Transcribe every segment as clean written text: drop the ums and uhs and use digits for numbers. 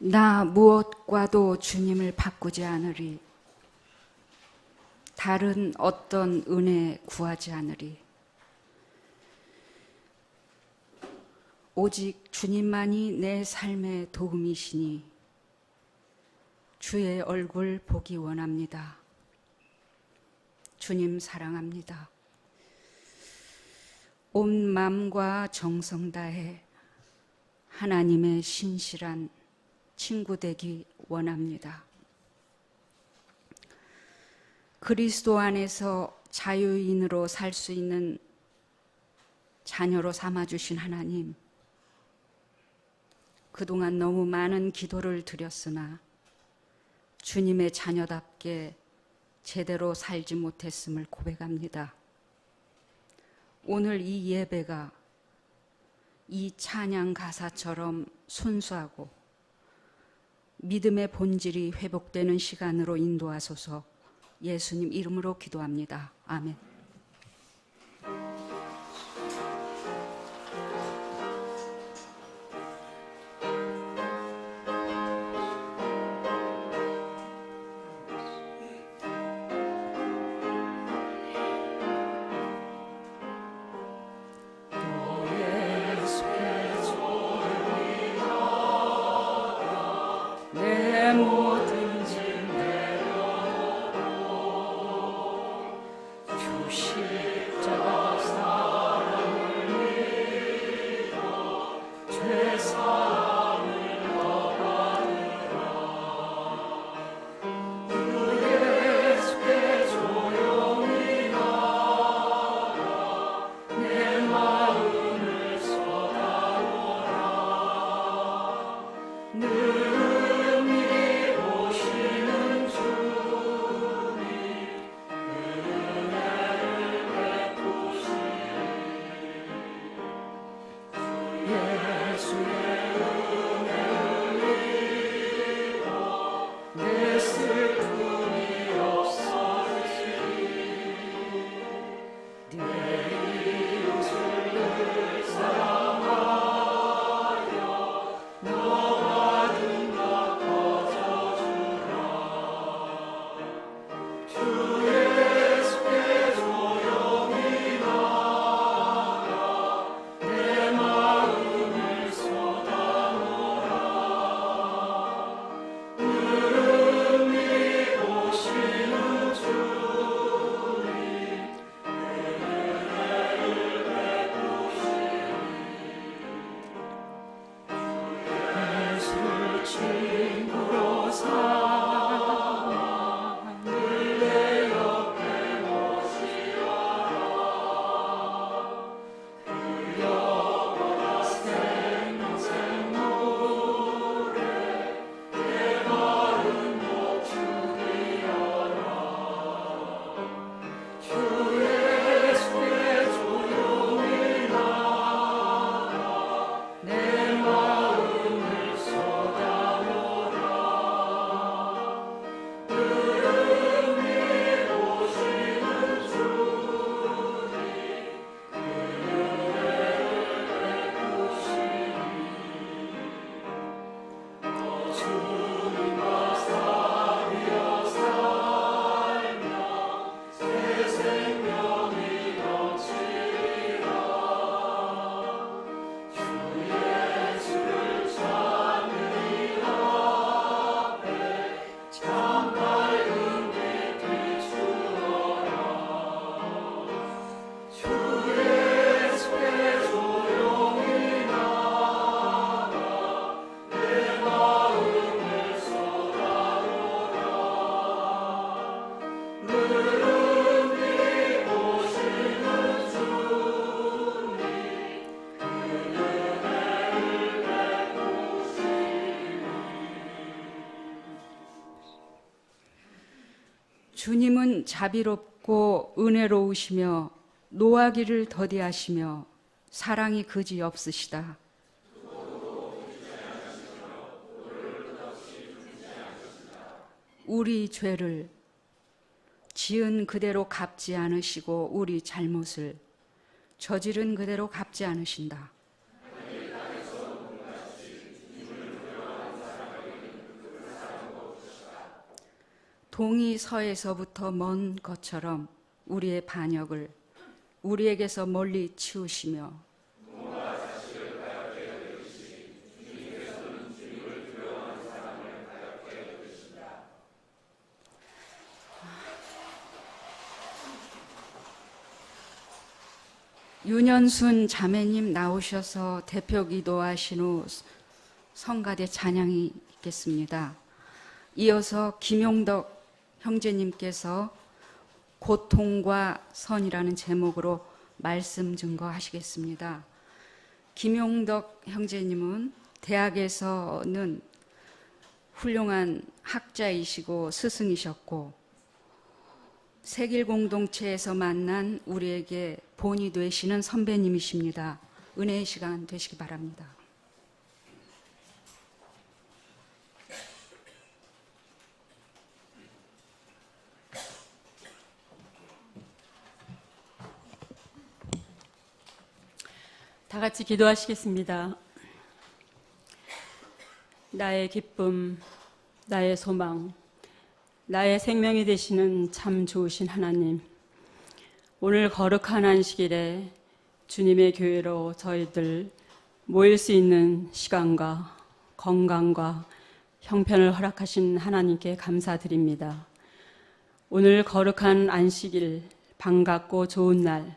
나 무엇과도 주님을 바꾸지 않으리. 다른 어떤 은혜 구하지 않으리. 오직 주님만이 내 삶의 도움이시니 주의 얼굴 보기 원합니다. 주님 사랑합니다. 온 마음과 정성 다해 하나님의 신실한 친구 되기 원합니다. 그리스도 안에서 자유인으로 살 수 있는 자녀로 삼아주신 하나님, 그동안 너무 많은 기도를 드렸으나 주님의 자녀답게 제대로 살지 못했음을 고백합니다. 오늘 이 예배가 이 찬양 가사처럼 순수하고 믿음의 본질이 회복되는 시간으로 인도하소서. 예수님 이름으로 기도합니다. 아멘. 주님은 자비롭고 은혜로우시며 노하기를 더디하시며 사랑이 그지 없으시다. 우리 죄를 지은 그대로 갚지 않으시고 우리 잘못을 저지른 그대로 갚지 않으신다. 동이 서에서부터 먼 것처럼 우리의 반역을 우리에게서 멀리 치우시며 윤현순 자매님 나오셔서 대표 기도하신 후 성가대 찬양이 있겠습니다. 이어서 김용덕 형제님께서 고통과 선이라는 제목으로 말씀 증거하시겠습니다. 김용덕 형제님은 대학에서는 훌륭한 학자이시고 스승이셨고 세길 공동체에서 만난 우리에게 본이 되시는 선배님이십니다. 은혜의 시간 되시기 바랍니다. 다 같이 기도하시겠습니다. 나의 기쁨, 나의 소망, 나의 생명이 되시는 참 좋으신 하나님, 오늘 거룩한 안식일에 주님의 교회로 저희들 모일 수 있는 시간과 건강과 형편을 허락하신 하나님께 감사드립니다. 오늘 거룩한 안식일, 반갑고 좋은 날,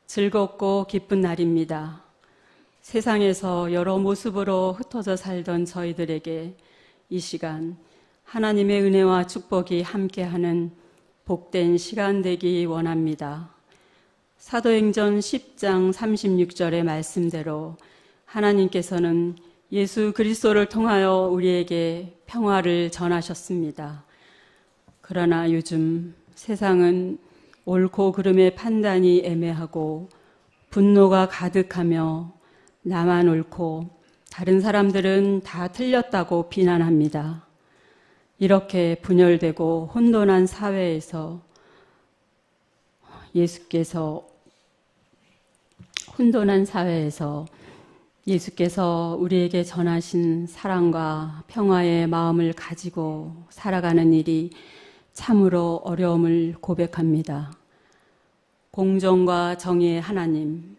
즐겁고 기쁜 날입니다. 세상에서 여러 모습으로 흩어져 살던 저희들에게 이 시간 하나님의 은혜와 축복이 함께하는 복된 시간 되기 원합니다. 사도행전 10장 36절의 말씀대로 하나님께서는 예수 그리스도를 통하여 우리에게 평화를 전하셨습니다. 그러나 요즘 세상은 옳고 그름의 판단이 애매하고 분노가 가득하며 나만 옳고 다른 사람들은 다 틀렸다고 비난합니다. 이렇게 분열되고 혼돈한 사회에서 예수께서 우리에게 전하신 사랑과 평화의 마음을 가지고 살아가는 일이 참으로 어려움을 고백합니다. 공정과 정의의 하나님,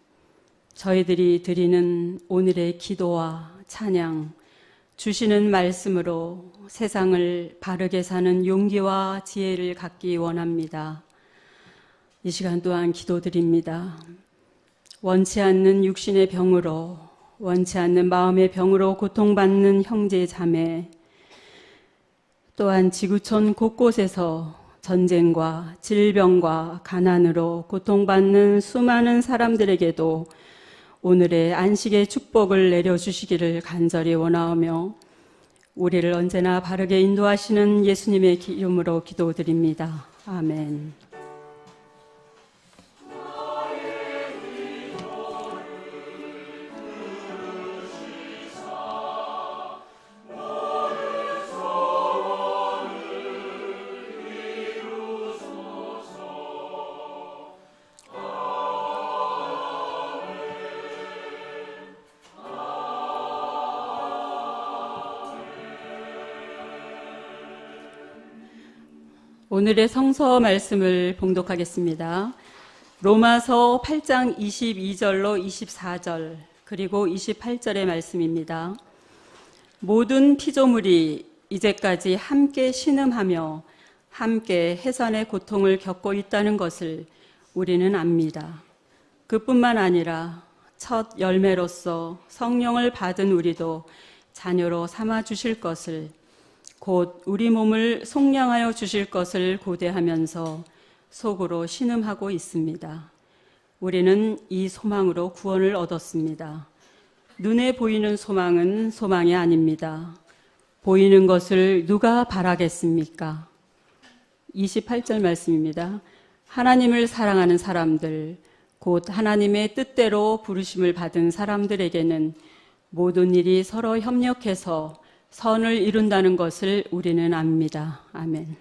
저희들이 드리는 오늘의 기도와 찬양, 주시는 말씀으로 세상을 바르게 사는 용기와 지혜를 갖기 원합니다. 이 시간 또한 기도드립니다. 원치 않는 육신의 병으로, 원치 않는 마음의 병으로 고통받는 형제 자매, 또한 지구촌 곳곳에서 전쟁과 질병과 가난으로 고통받는 수많은 사람들에게도 오늘의 안식의 축복을 내려주시기를 간절히 원하오며 우리를 언제나 바르게 인도하시는 예수님의 이름으로 기도드립니다. 아멘. 오늘의 성서 말씀을 봉독하겠습니다. 로마서 8장 22절로 24절 그리고 28절의 말씀입니다. 모든 피조물이 이제까지 함께 신음하며 함께 해산의 고통을 겪고 있다는 것을 우리는 압니다. 그뿐만 아니라 첫 열매로서 성령을 받은 우리도 자녀로 삼아 주실 것을, 곧 우리 몸을 속량하여 주실 것을 고대하면서 속으로 신음하고 있습니다. 우리는 이 소망으로 구원을 얻었습니다. 눈에 보이는 소망은 소망이 아닙니다. 보이는 것을 누가 바라겠습니까? 28절 말씀입니다. 하나님을 사랑하는 사람들, 곧 하나님의 뜻대로 부르심을 받은 사람들에게는 모든 일이 서로 협력해서 선을 이룬다는 것을 우리는 압니다. 아멘.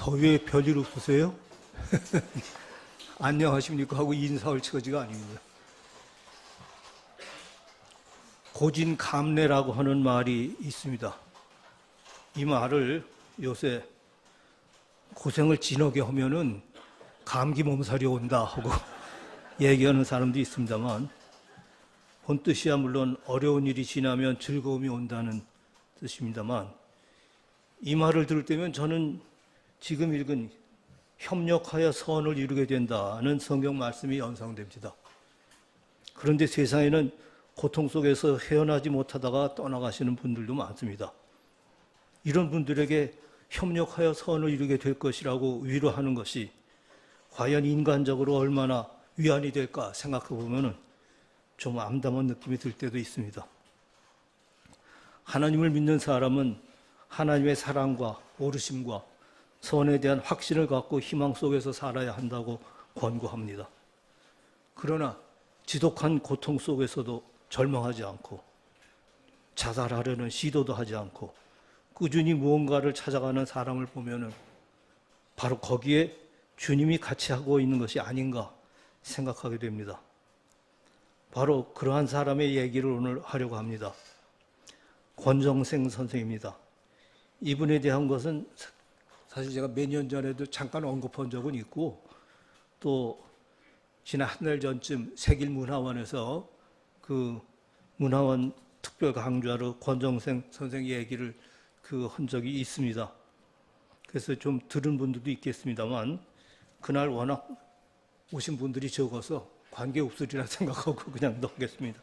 더위에 별일 없으세요? 안녕하십니까 하고 인사할 처지가 아닙니다. 고진감래라고 하는 말이 있습니다. 이 말을 요새 고생을 진하게 하면은 감기 몸살이 온다 하고 얘기하는 사람도 있습니다만, 본 뜻이야 물론 어려운 일이 지나면 즐거움이 온다는 뜻입니다만, 이 말을 들을 때면 저는 지금 읽은 협력하여 선을 이루게 된다는 성경 말씀이 연상됩니다. 그런데 세상에는 고통 속에서 헤어나지 못하다가 떠나가시는 분들도 많습니다. 이런 분들에게 협력하여 선을 이루게 될 것이라고 위로하는 것이 과연 인간적으로 얼마나 위안이 될까 생각해 보면 좀 암담한 느낌이 들 때도 있습니다. 하나님을 믿는 사람은 하나님의 사랑과 오르심과 선에 대한 확신을 갖고 희망 속에서 살아야 한다고 권고합니다. 그러나 지독한 고통 속에서도 절망하지 않고 자살하려는 시도도 하지 않고 꾸준히 무언가를 찾아가는 사람을 보면은 바로 거기에 주님이 같이 하고 있는 것이 아닌가 생각하게 됩니다. 바로 그러한 사람의 얘기를 오늘 하려고 합니다. 권정생 선생입니다. 이분에 대한 것은 사실 제가 몇 년 전에도 잠깐 언급한 적은 있고, 또 지난 한 달 전쯤 세길문화원에서 그 문화원 특별 강좌로 권정생 선생 얘기를 한 적이 있습니다. 그래서 좀 들은 분들도 있겠습니다만, 그날 워낙 오신 분들이 적어서 관계없으리라 생각하고 그냥 넘겼습니다.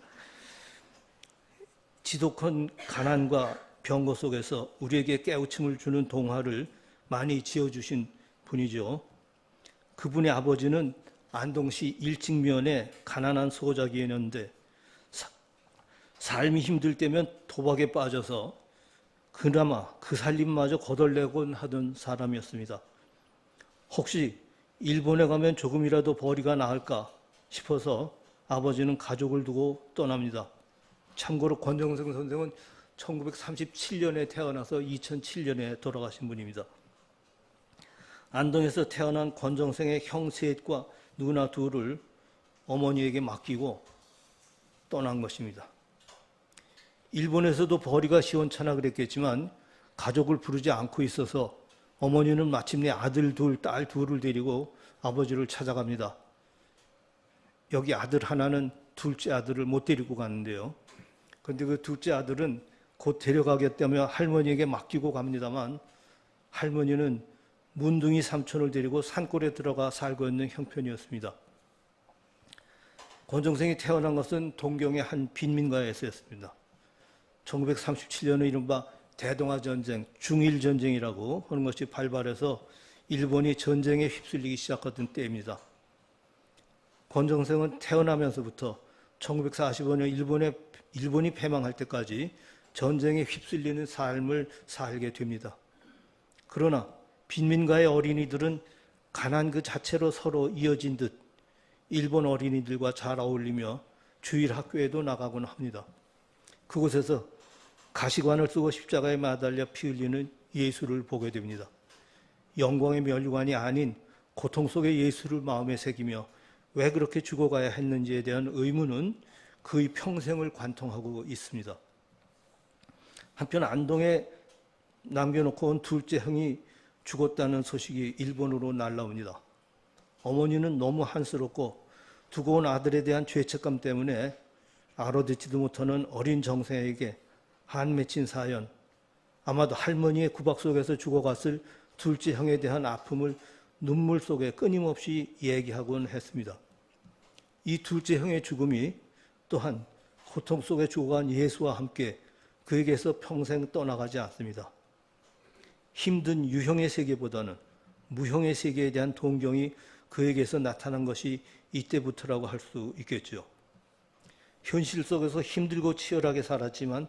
지독한 가난과 병거 속에서 우리에게 깨우침을 주는 동화를 많이 지어주신 분이죠. 그분의 아버지는 안동시 일직면에 가난한 소작이었는데 삶이 힘들 때면 도박에 빠져서 그나마 그 살림마저 거덜내곤 하던 사람이었습니다. 혹시 일본에 가면 조금이라도 벌이가 나을까 싶어서 아버지는 가족을 두고 떠납니다. 참고로 권정생 선생은 1937년에 태어나서 2007년에 돌아가신 분입니다. 안동에서 태어난 권정생의 형 셋과 누나 둘을 어머니에게 맡기고 떠난 것입니다. 일본에서도 벌이가 시원찮아 그랬겠지만 가족을 부르지 않고 있어서 어머니는 마침내 아들 둘, 딸 둘을 데리고 아버지를 찾아갑니다. 여기 아들 하나는 둘째 아들을 못 데리고 갔는데요. 그런데 그 둘째 아들은 곧 데려가겠다며 할머니에게 맡기고 갑니다만, 할머니는 문둥이 삼촌을 데리고 산골에 들어가 살고 있는 형편이었습니다. 권정생이 태어난 것은 동경의 한 빈민가에서였습니다. 1937년에 이른바 대동아전쟁, 중일전쟁이라고 하는 것이 발발해서 일본이 전쟁에 휩쓸리기 시작했던 때입니다. 권정생은 태어나면서부터 1945년 일본이 패망할 때까지 전쟁에 휩쓸리는 삶을 살게 됩니다. 그러나 빈민가의 어린이들은 가난 그 자체로 서로 이어진 듯 일본 어린이들과 잘 어울리며 주일 학교에도 나가곤 합니다. 그곳에서 가시관을 쓰고 십자가에 매달려 피 흘리는 예수를 보게 됩니다. 영광의 멸류관이 아닌 고통 속의 예수를 마음에 새기며 왜 그렇게 죽어가야 했는지에 대한 의문은 그의 평생을 관통하고 있습니다. 한편 안동에 남겨놓고 온 둘째 형이 죽었다는 소식이 일본으로 날라옵니다. 어머니는 너무 한스럽고 두고 온 아들에 대한 죄책감 때문에 알아듣지도 못하는 어린 정생에게 한 맺힌 사연, 아마도 할머니의 구박 속에서 죽어갔을 둘째 형에 대한 아픔을 눈물 속에 끊임없이 얘기하곤 했습니다. 이 둘째 형의 죽음이 또한 고통 속에 죽어간 예수와 함께 그에게서 평생 떠나가지 않습니다. 힘든 유형의 세계보다는 무형의 세계에 대한 동경이 그에게서 나타난 것이 이때부터라고 할 수 있겠죠. 현실 속에서 힘들고 치열하게 살았지만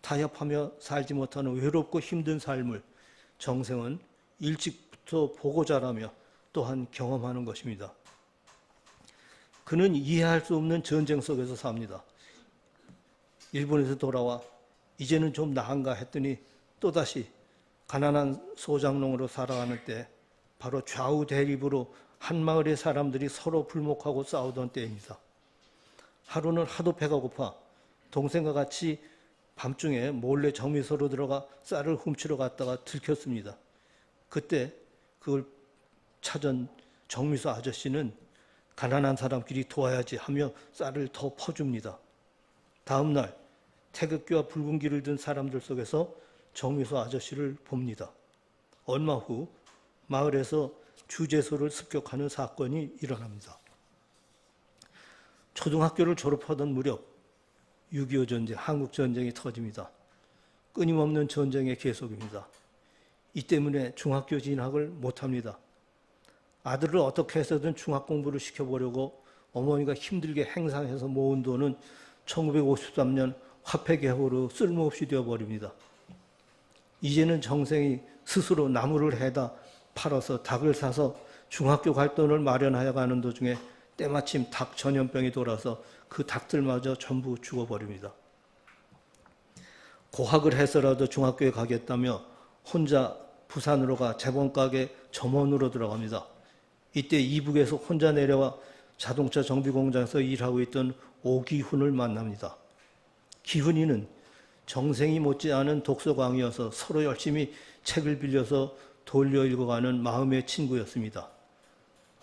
타협하며 살지 못하는 외롭고 힘든 삶을 정생은 일찍부터 보고 자라며 또한 경험하는 것입니다. 그는 이해할 수 없는 전쟁 속에서 삽니다. 일본에서 돌아와 이제는 좀 나은가 했더니 또다시 가난한 소장농으로 살아가는 때 바로 좌우 대립으로 한 마을의 사람들이 서로 불목하고 싸우던 때입니다. 하루는 하도 배가 고파 동생과 같이 밤중에 몰래 정미소로 들어가 쌀을 훔치러 갔다가 들켰습니다. 그때 그걸 찾은 정미소 아저씨는 가난한 사람끼리 도와야지 하며 쌀을 더 퍼줍니다. 다음 날 태극기와 붉은기를 든 사람들 속에서 정미소 아저씨를 봅니다. 얼마 후 마을에서 주재소를 습격하는 사건이 일어납니다. 초등학교를 졸업하던 무렵 6.25 전쟁, 한국전쟁이 터집니다. 끊임없는 전쟁의 계속입니다. 이 때문에 중학교 진학을 못합니다. 아들을 어떻게 해서든 중학 공부를 시켜보려고 어머니가 힘들게 행상해서 모은 돈은 1953년 화폐 개호로 쓸모없이 되어버립니다. 이제는 정생이 스스로 나무를 해다 팔아서 닭을 사서 중학교 갈 돈을 마련하여 가는 도중에 때마침 닭 전염병이 돌아서 그 닭들마저 전부 죽어버립니다. 고학을 해서라도 중학교에 가겠다며 혼자 부산으로 가 재봉가게 점원으로 들어갑니다. 이때 이북에서 혼자 내려와 자동차 정비 공장에서 일하고 있던 오기훈을 만납니다. 기훈이는 정생이 못지않은 독서광이어서 서로 열심히 책을 빌려서 돌려 읽어가는 마음의 친구였습니다.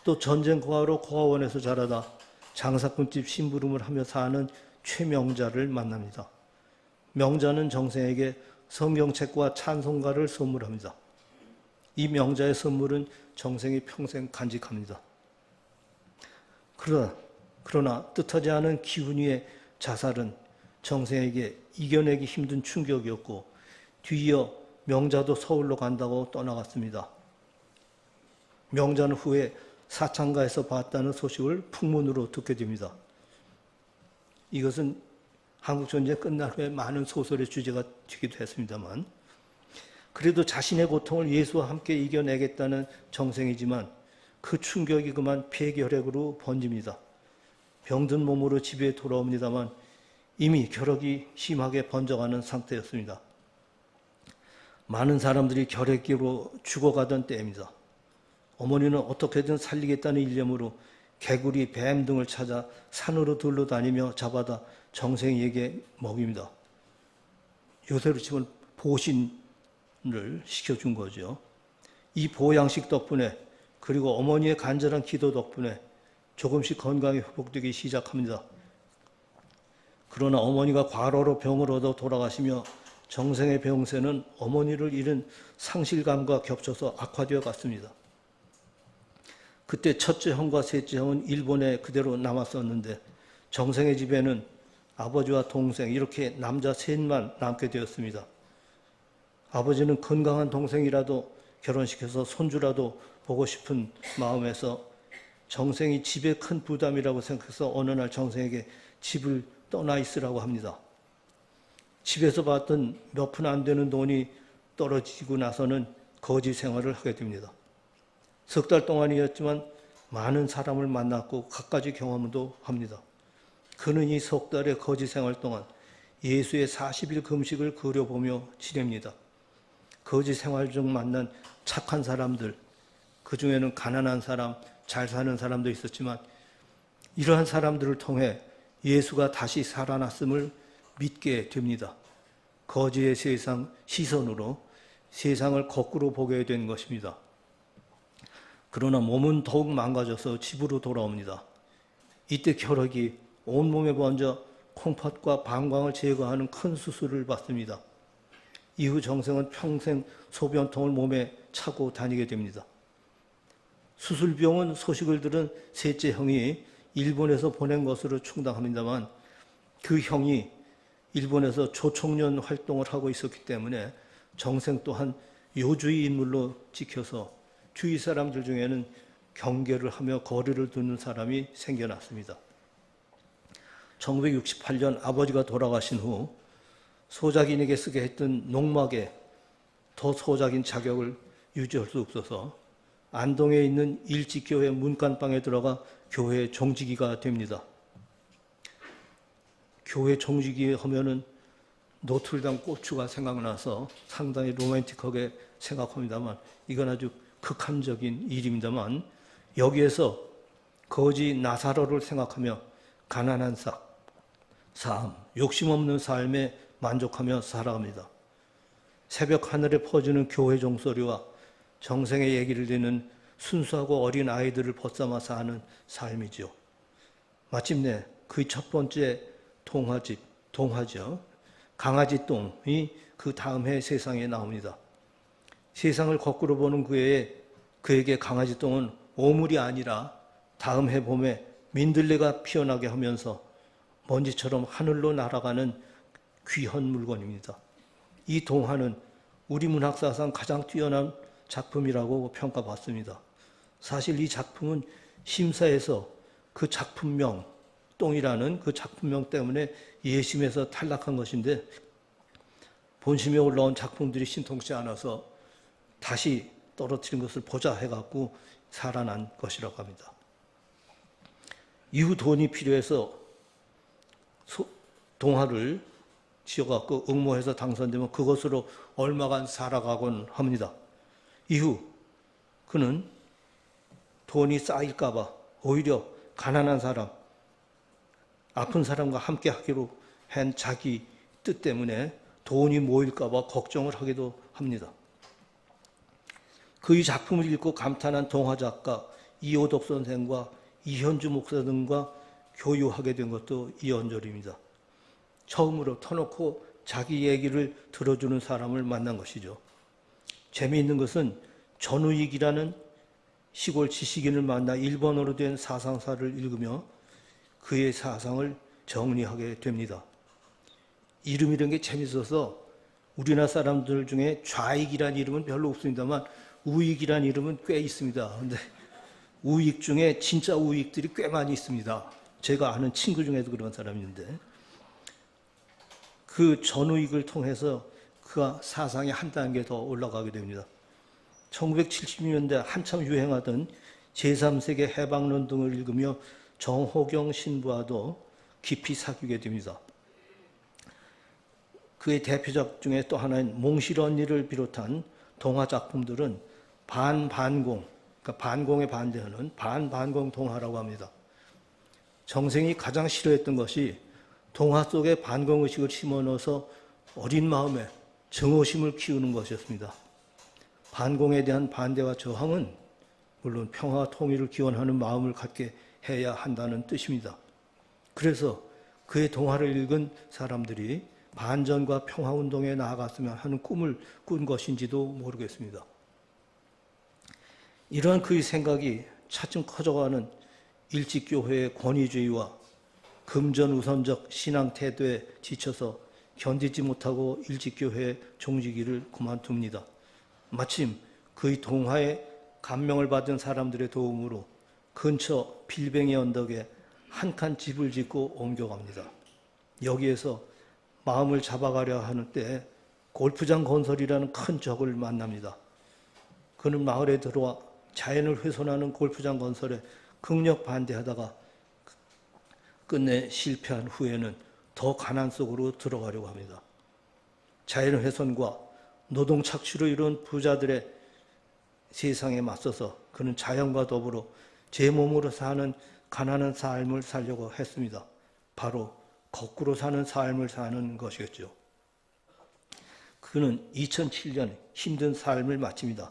또 전쟁 고아로 고아원에서 자라다 장사꾼집 심부름을 하며 사는 최명자를 만납니다. 명자는 정생에게 성경책과 찬송가를 선물합니다. 이 명자의 선물은 정생이 평생 간직합니다. 그러나 뜻하지 않은 기훈이의 자살은 정생에게 이겨내기 힘든 충격이었고 뒤이어 명자도 서울로 간다고 떠나갔습니다. 명자는 후에 사창가에서 봤다는 소식을 풍문으로 듣게 됩니다. 이것은 한국전쟁 끝날 후에 많은 소설의 주제가 되기도 했습니다만 그래도 자신의 고통을 예수와 함께 이겨내겠다는 정생이지만 그 충격이 그만 폐결핵으로 번집니다. 병든 몸으로 집에 돌아옵니다만 이미 결핵이 심하게 번져가는 상태였습니다. 많은 사람들이 결핵기로 죽어가던 때입니다. 어머니는 어떻게든 살리겠다는 일념으로 개구리, 뱀 등을 찾아 산으로 둘러다니며 잡아다 정생이에게 먹입니다. 요새로 치면 보신을 시켜준 거죠. 이 보양식 덕분에 그리고 어머니의 간절한 기도 덕분에 조금씩 건강이 회복되기 시작합니다. 그러나 어머니가 과로로 병을 얻어 돌아가시며 정생의 병세는 어머니를 잃은 상실감과 겹쳐서 악화되어 갔습니다. 그때 첫째 형과 셋째 형은 일본에 그대로 남았었는데 정생의 집에는 아버지와 동생 이렇게 남자 셋만 남게 되었습니다. 아버지는 건강한 동생이라도 결혼시켜서 손주라도 보고 싶은 마음에서 정생이 집에 큰 부담이라고 생각해서 어느 날 정생에게 집을 떠나 있으라고 합니다. 집에서 받던 몇 푼 안 되는 돈이 떨어지고 나서는 거지 생활을 하게 됩니다. 석 달 동안이었지만 많은 사람을 만났고 갖가지 경험도 합니다. 그는 이 석 달의 거지 생활 동안 예수의 40일 금식을 그려보며 지냅니다. 거지 생활 중 만난 착한 사람들, 그 중에는 가난한 사람, 잘 사는 사람도 있었지만 이러한 사람들을 통해 예수가 다시 살아났음을 믿게 됩니다. 거지의 세상 시선으로 세상을 거꾸로 보게 된 것입니다. 그러나 몸은 더욱 망가져서 집으로 돌아옵니다. 이때 결핵이 온몸에 번져 콩팥과 방광을 제거하는 큰 수술을 받습니다. 이후 정생은 평생 소변통을 몸에 차고 다니게 됩니다. 수술 비용은 소식을 들은 셋째 형이 일본에서 보낸 것으로 충당합니다만 그 형이 일본에서 조총련 활동을 하고 있었기 때문에 정생 또한 요주의 인물로 찍혀서 주위 사람들 중에는 경계를 하며 거리를 두는 사람이 생겨났습니다. 1968년 아버지가 돌아가신 후 소작인에게 쓰게 했던 농막에 더 소작인 자격을 유지할 수 없어서 안동에 있는 일찍교회 문간방에 들어가 교회 종지기가 됩니다. 교회 종지기 하면은 노틀담 고추가 생각나서 상당히 로맨틱하게 생각합니다만 이건 아주 극한적인 일입니다만 여기에서 거지 나사로를 생각하며 가난한 삶, 욕심 없는 삶에 만족하며 살아갑니다. 새벽 하늘에 퍼지는 교회 종소리와 정생의 얘기를 듣는 순수하고 어린 아이들을 벗삼아 사는 삶이죠. 마침내 그 첫 번째 동화죠. 강아지 똥이 그 다음 해 세상에 나옵니다. 세상을 거꾸로 보는 그에게 강아지 똥은 오물이 아니라 다음 해 봄에 민들레가 피어나게 하면서 먼지처럼 하늘로 날아가는 귀한 물건입니다. 이 동화는 우리 문학사상 가장 뛰어난 작품이라고 평가받습니다. 사실 이 작품은 심사에서 그 작품명, 똥이라는 그 작품명 때문에 예심에서 탈락한 것인데 본심에 올라온 작품들이 신통치 않아서 다시 떨어뜨린 것을 보자 해갖고 살아난 것이라고 합니다. 이후 돈이 필요해서 동화를 지어갖고 응모해서 당선되면 그것으로 얼마간 살아가곤 합니다. 이후 그는 돈이 쌓일까봐 오히려 가난한 사람, 아픈 사람과 함께 하기로 한 자기 뜻 때문에 돈이 모일까봐 걱정을 하기도 합니다. 그의 작품을 읽고 감탄한 동화작가 이호덕 선생과 이현주 목사 등과 교유하게 된 것도 이언절입니다. 처음으로 터놓고 자기 얘기를 들어주는 사람을 만난 것이죠. 재미있는 것은 전우익이라는 시골 지식인을 만나 일본어로 된 사상사를 읽으며 그의 사상을 정리하게 됩니다. 이름 이런 게 재밌어서 우리나라 사람들 중에 좌익이라는 이름은 별로 없습니다만 우익이라는 이름은 꽤 있습니다. 그런데 우익 중에 진짜 우익들이 꽤 많이 있습니다. 제가 아는 친구 중에도 그런 사람이 있는데 그 전우익을 통해서 그가 사상이 한 단계 더 올라가게 됩니다. 1970년대 한참 유행하던 제3세계 해방론 등을 읽으며 정호경 신부와도 깊이 사귀게 됩니다. 그의 대표작 중에 또 하나인 몽실 언니를 비롯한 동화 작품들은 반반공, 그러니까 반공에 반대하는 반반공 동화라고 합니다. 정생이 가장 싫어했던 것이 동화 속에 반공의식을 심어넣어서 어린 마음에 증오심을 키우는 것이었습니다. 반공에 대한 반대와 저항은 물론 평화와 통일을 기원하는 마음을 갖게 해야 한다는 뜻입니다. 그래서 그의 동화를 읽은 사람들이 반전과 평화운동에 나아갔으면 하는 꿈을 꾼 것인지도 모르겠습니다. 이러한 그의 생각이 차츰 커져가는 일찍교회의 권위주의와 금전우선적 신앙 태도에 지쳐서 견디지 못하고 일찍교회의 종지기를 그만둡니다. 마침 그의 동화에 감명을 받은 사람들의 도움으로 근처 빌뱅이 언덕에 한 칸 집을 짓고 옮겨갑니다. 여기에서 마음을 잡아가려 하는 때 골프장 건설이라는 큰 적을 만납니다. 그는 마을에 들어와 자연을 훼손하는 골프장 건설에 극력 반대하다가 끝내 실패한 후에는 더 가난 속으로 들어가려고 합니다. 자연 훼손과 노동 착취로 이룬 부자들의 세상에 맞서서 그는 자연과 더불어 제 몸으로 사는 가난한 삶을 살려고 했습니다. 바로 거꾸로 사는 삶을 사는 것이었죠. 그는 2007년 힘든 삶을 마칩니다.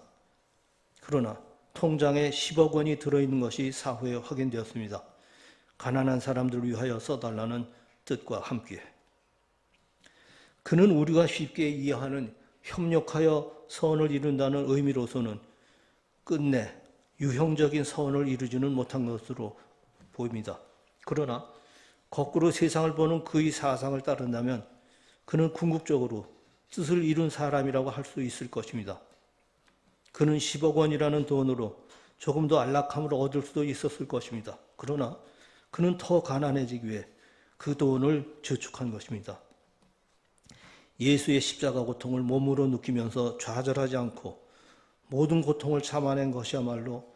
그러나 통장에 10억 원이 들어있는 것이 사후에 확인되었습니다. 가난한 사람들을 위하여 써달라는 뜻과 함께. 그는 우리가 쉽게 이해하는 협력하여 선을 이룬다는 의미로서는 끝내 유형적인 선을 이루지는 못한 것으로 보입니다. 그러나 거꾸로 세상을 보는 그의 사상을 따른다면 그는 궁극적으로 뜻을 이룬 사람이라고 할 수 있을 것입니다. 그는 10억 원이라는 돈으로 조금 더 안락함을 얻을 수도 있었을 것입니다. 그러나 그는 더 가난해지기 위해 그 돈을 저축한 것입니다. 예수의 십자가 고통을 몸으로 느끼면서 좌절하지 않고 모든 고통을 참아낸 것이야말로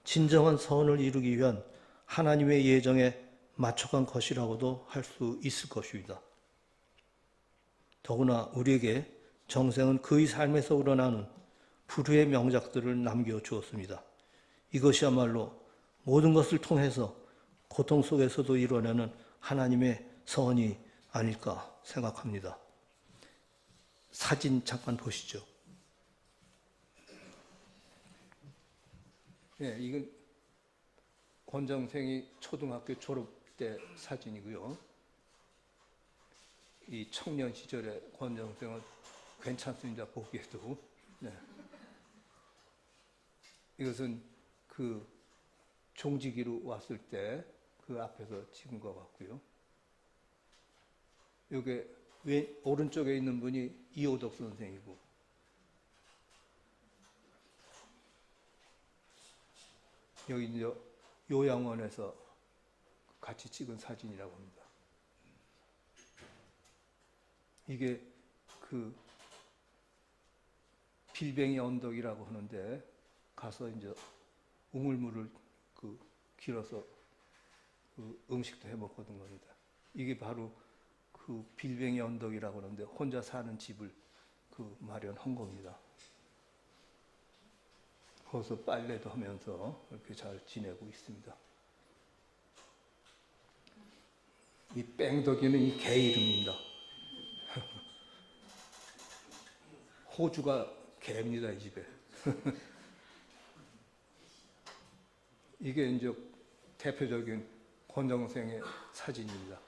진정한 선을 이루기 위한 하나님의 예정에 맞춰간 것이라고도 할 수 있을 것입니다. 더구나 우리에게 정생은 그의 삶에서 우러나는 불후의 명작들을 남겨주었습니다. 이것이야말로 모든 것을 통해서 고통 속에서도 이뤄내는 하나님의 선이 아닐까 생각합니다. 사진 잠깐 보시죠. 네, 이건 권정생이 초등학교 졸업 때 사진이고요. 이 청년 시절의 권정생은 괜찮습니다. 보기에도. 네. 이것은 그 종지기로 왔을 때 그 앞에서 찍은 것 같고요. 여기 오른쪽에 있는 분이 이호덕 선생이고, 여기 이제 요양원에서 같이 찍은 사진이라고 합니다. 이게 그 빌뱅이 언덕이라고 하는데 가서 이제 우물물을 그 길어서 그 음식도 해 먹거든 겁니다. 이게 바로 그 빌뱅이 언덕이라고 하는데 혼자 사는 집을 그 마련한 겁니다. 거기서 빨래도 하면서 이렇게 잘 지내고 있습니다. 이 뺑덕이는 이 개 이름입니다. 호주가 개입니다, 이 집에. 이게 이제 대표적인 권정생의 사진입니다.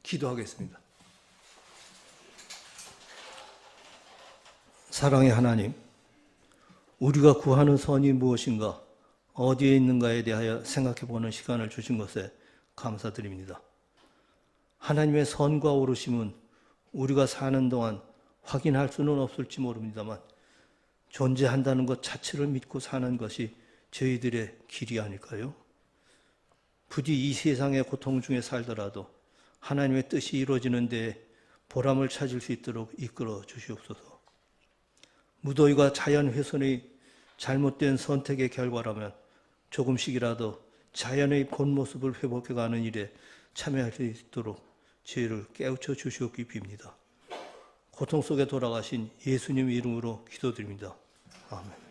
기도하겠습니다. 사랑의 하나님, 우리가 구하는 선이 무엇인가, 어디에 있는가에 대하여 생각해 보는 시간을 주신 것에 감사드립니다. 하나님의 선과 오르심은 우리가 사는 동안 확인할 수는 없을지 모릅니다만 존재한다는 것 자체를 믿고 사는 것이 저희들의 길이 아닐까요? 부디 이 세상의 고통 중에 살더라도 하나님의 뜻이 이루어지는 데에 보람을 찾을 수 있도록 이끌어 주시옵소서. 무더위가 자연훼손의 잘못된 선택의 결과라면 조금씩이라도 자연의 본 모습을 회복해가는 일에 참여할 수 있도록 저희를 깨우쳐 주시옵기 빕니다. 고통 속에 돌아가신 예수님 이름으로 기도드립니다. 아멘.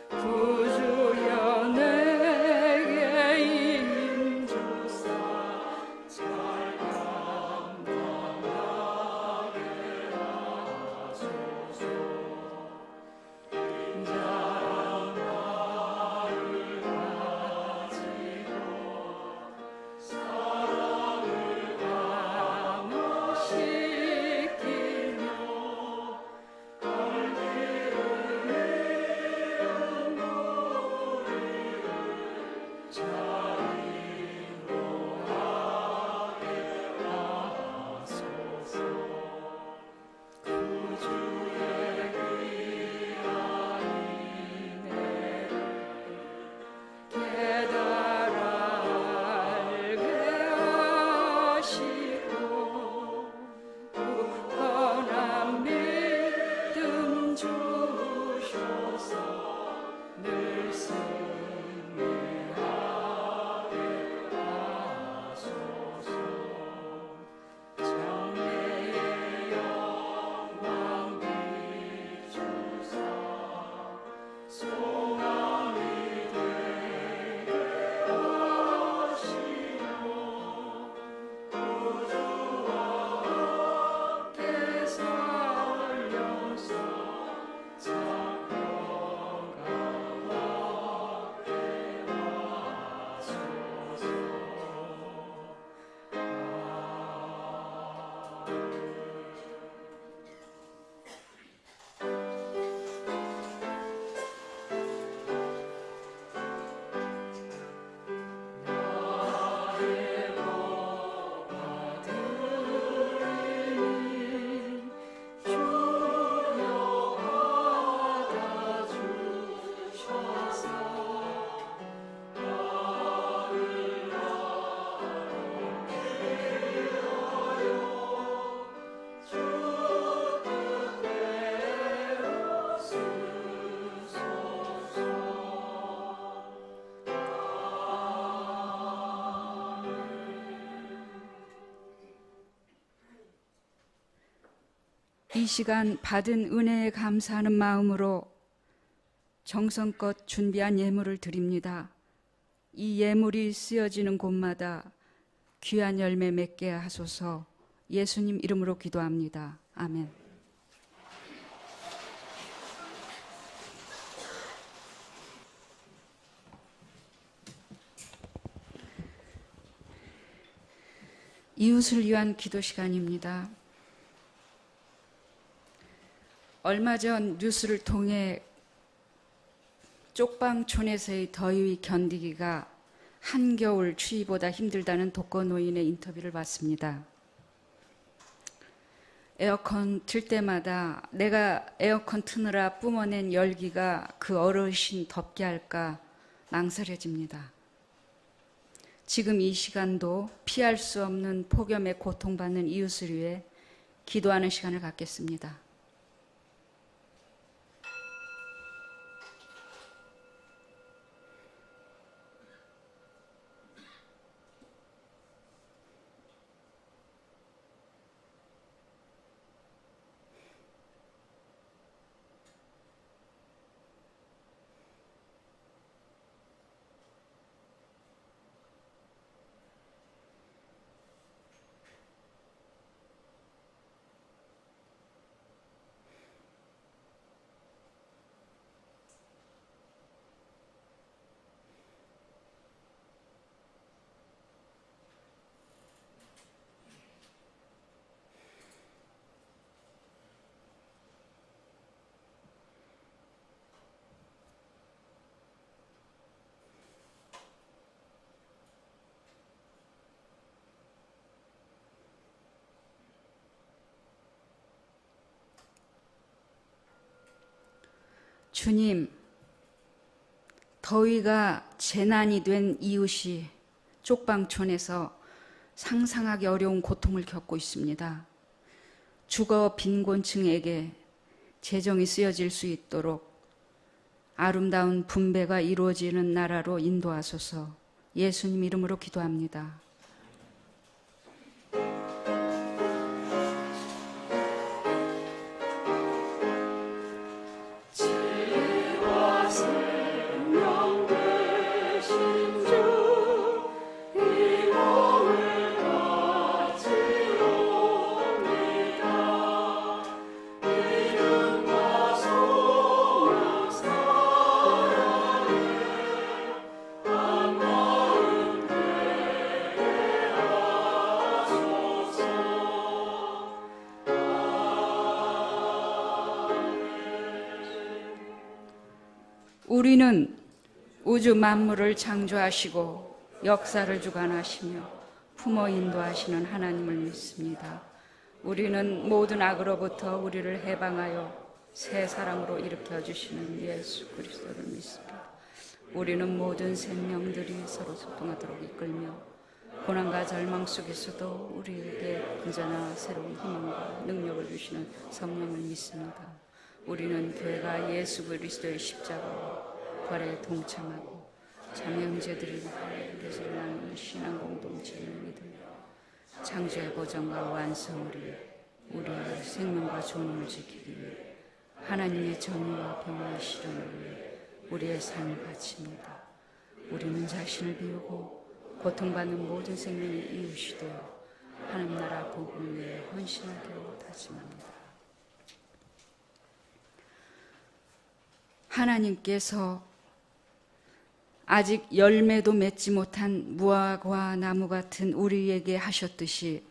구주여 내게 이 시간 받은 은혜에 감사하는 마음으로 정성껏 준비한 예물을 드립니다. 이 예물이 쓰여지는 곳마다 귀한 열매 맺게 하소서. 예수님 이름으로 기도합니다. 아멘. 이웃을 위한 기도 시간입니다. 얼마 전 뉴스를 통해 쪽방촌에서의 더위 견디기가 한겨울 추위보다 힘들다는 독거노인의 인터뷰를 봤습니다. 에어컨 틀 때마다 내가 에어컨 트느라 뿜어낸 열기가 그 어르신 덥게 할까 망설여집니다. 지금 이 시간도 피할 수 없는 폭염에 고통받는 이웃을 위해 기도하는 시간을 갖겠습니다. 주님, 더위가 재난이 된 이웃이 쪽방촌에서 상상하기 어려운 고통을 겪고 있습니다. 주거 빈곤층에게 재정이 쓰여질 수 있도록 아름다운 분배가 이루어지는 나라로 인도하소서. 예수님 이름으로 기도합니다. 우리는 우주 만물을 창조하시고 역사를 주관하시며 품어 인도하시는 하나님을 믿습니다. 우리는 모든 악으로부터 우리를 해방하여 새 사람으로 일으켜 주시는 예수 그리스도를 믿습니다. 우리는 모든 생명들이 서로 소통하도록 이끌며 고난과 절망 속에서도 우리에게 언제나 새로운 희망과 능력을 주시는 성령을 믿습니다. 우리는 교회가 예수 그리스도의 십자가와 부활에 동참하고 자매 형제들이 그래서를 나누는 신앙 공동체를 믿으며 창조의 보전과 완성을 위해 우리의 생명과 존엄을 지키기 위해 하나님의 정의와 평화의 실현을 위해 우리의 삶을 바칩니다. 우리는 자신을 비우고 고통받는 모든 생명의 이웃이 되어 하나님 나라 복음을 위해 헌신하기로 다짐합니다. 하나님께서 아직 열매도 맺지 못한 무화과 나무 같은 우리에게 하셨듯이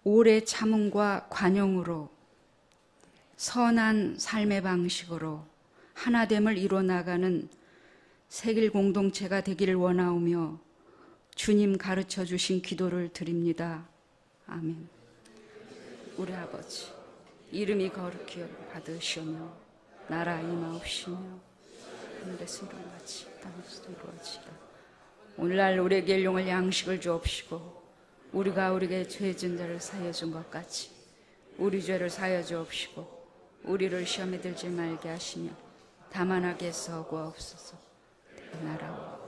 오래 참음과 관용으로 선한 삶의 방식으로 하나됨을 이뤄나가는 세길 공동체가 되기를 원하오며 주님 가르쳐 주신 기도를 드립니다. 아멘. 우리 아버지 이름이 거룩히 받으시오며 나라 임하옵시며 하늘에서 이루어지이 땅에서도 이루어지이다. 오늘날 우리에게 일용할 양식을 주옵시고 우리가 우리에게 죄진 자를 사하여 준 것 같이 우리 죄를 사하여 주옵시고 우리를 시험에 들지 말게 하시며 다만 악에서 구하옵소서. 나라와